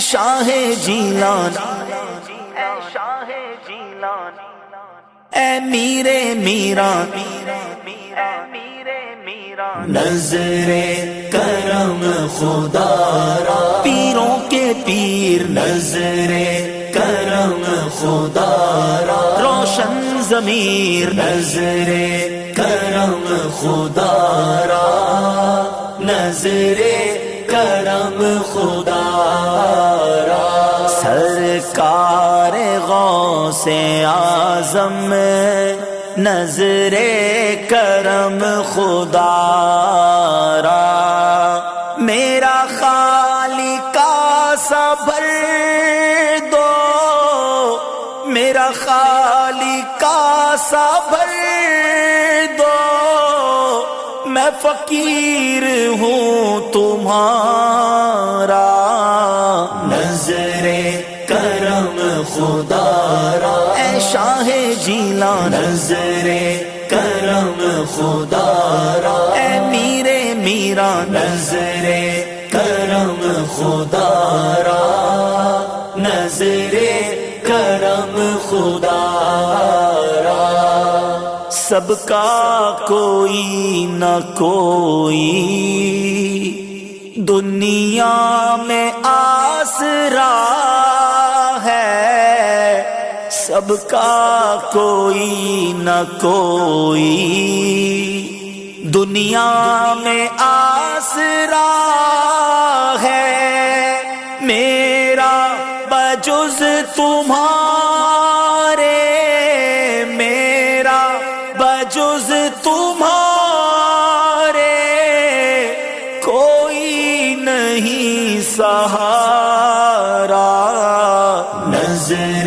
شاہ جیلان، اے میر میران، نظر کرم خدا را، پیروں کے پیر نظر کرم خدا را، روشن ضمیر نظر کرم خدا را، نظر کرم خدا را، سرکار غوث اعظم نظر کرم خدا را، میرا خالق صبر دو، میرا خالق صبر دو، میں فقیر ہوں تمہارا، نظر کرم خدا را، اے شاہ جیلان نظر کرم خدا را، اے میر میران نظر کرم خدا را، نظر کرم خدا را، سب کا کوئی نہ کوئی دنیا میں آسرا ہے، سب کا کوئی نہ کوئی دنیا میں آسرا ہے، میرا بجز تمہارے، میرا بجز تمہارے کوئی نہیں سہارا، نظر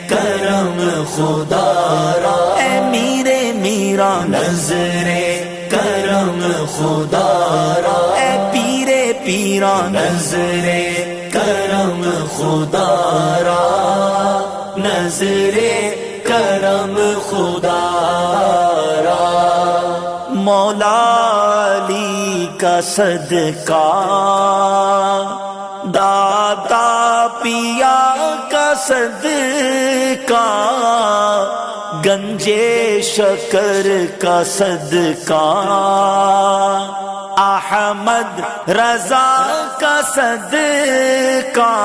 کرم خدا را، اے میر میران نظر کرم خدا را، اے پیر پیران نظر کرم خدا را، نظر کرم خدا را، مولا علی کا صدقہ، دادا پیا کا صدقہ، گنجے شکر کا صدقہ، احمد رضا کا صدقہ،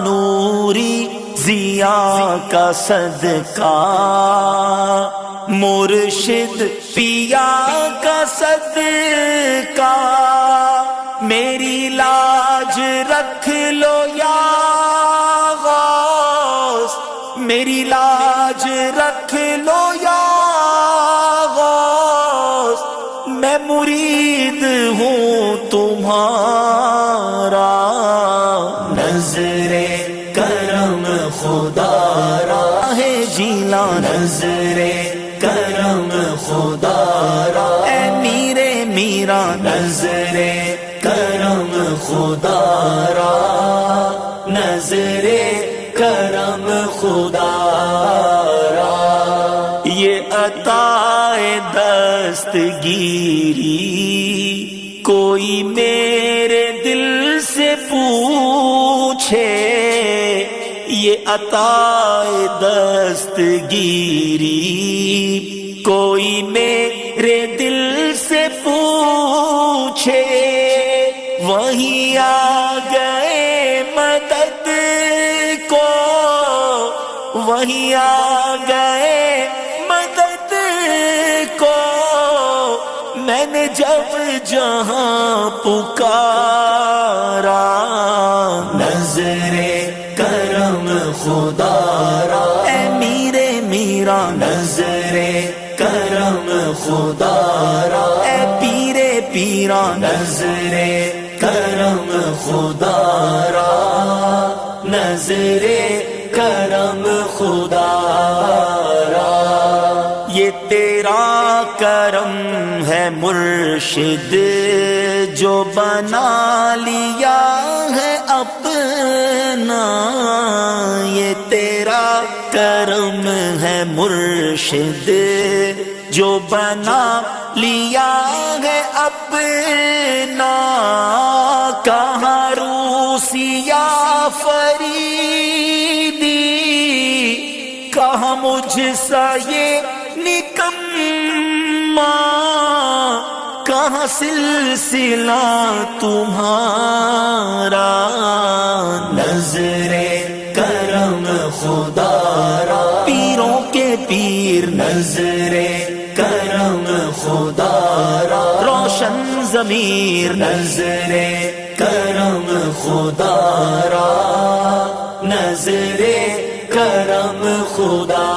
نوری ضیا کا صدقہ، مرشد پیا کا صدقہ، میری لاج رکھ لو یا غوث، میری لاج رکھ لو یا غوث، میں مرید ہوں تمہارا، نظر کرم خدا را، ہے جیلان نظر کرم خدا را، اے میر میران نظر کرم خدا را، نظر کرم خدا را، یہ عطا دستگیری کوئی میرے دل سے پوچھے، یہ عطا دستگیری کوئی میرے دل سے پوچھے، وہی آ گئے مدد کو، وہی آ گئے مدد کو، میں نے جب جہاں پکارا، نظر کرم خدا را، اے میر میران نظر کرم خدا را، اے پیر پیران نظر کرم خدا را، نظر کرم خدا را، یہ تیرا کرم ہے مرشد جو بنا لیا ہے اپنا، یہ تیرا کرم ہے مرشد جو بنا لیا ہے اپنا، کہاں روسی یا فریدی، کہاں مجھ سا یہ نکما، کہاں سلسلہ تمہارا، نظر کرم خدا را، پیروں کے پیر نظر کرم خدا را، روشن ضمیر نظر کرم خدا را، نظر کرم خدا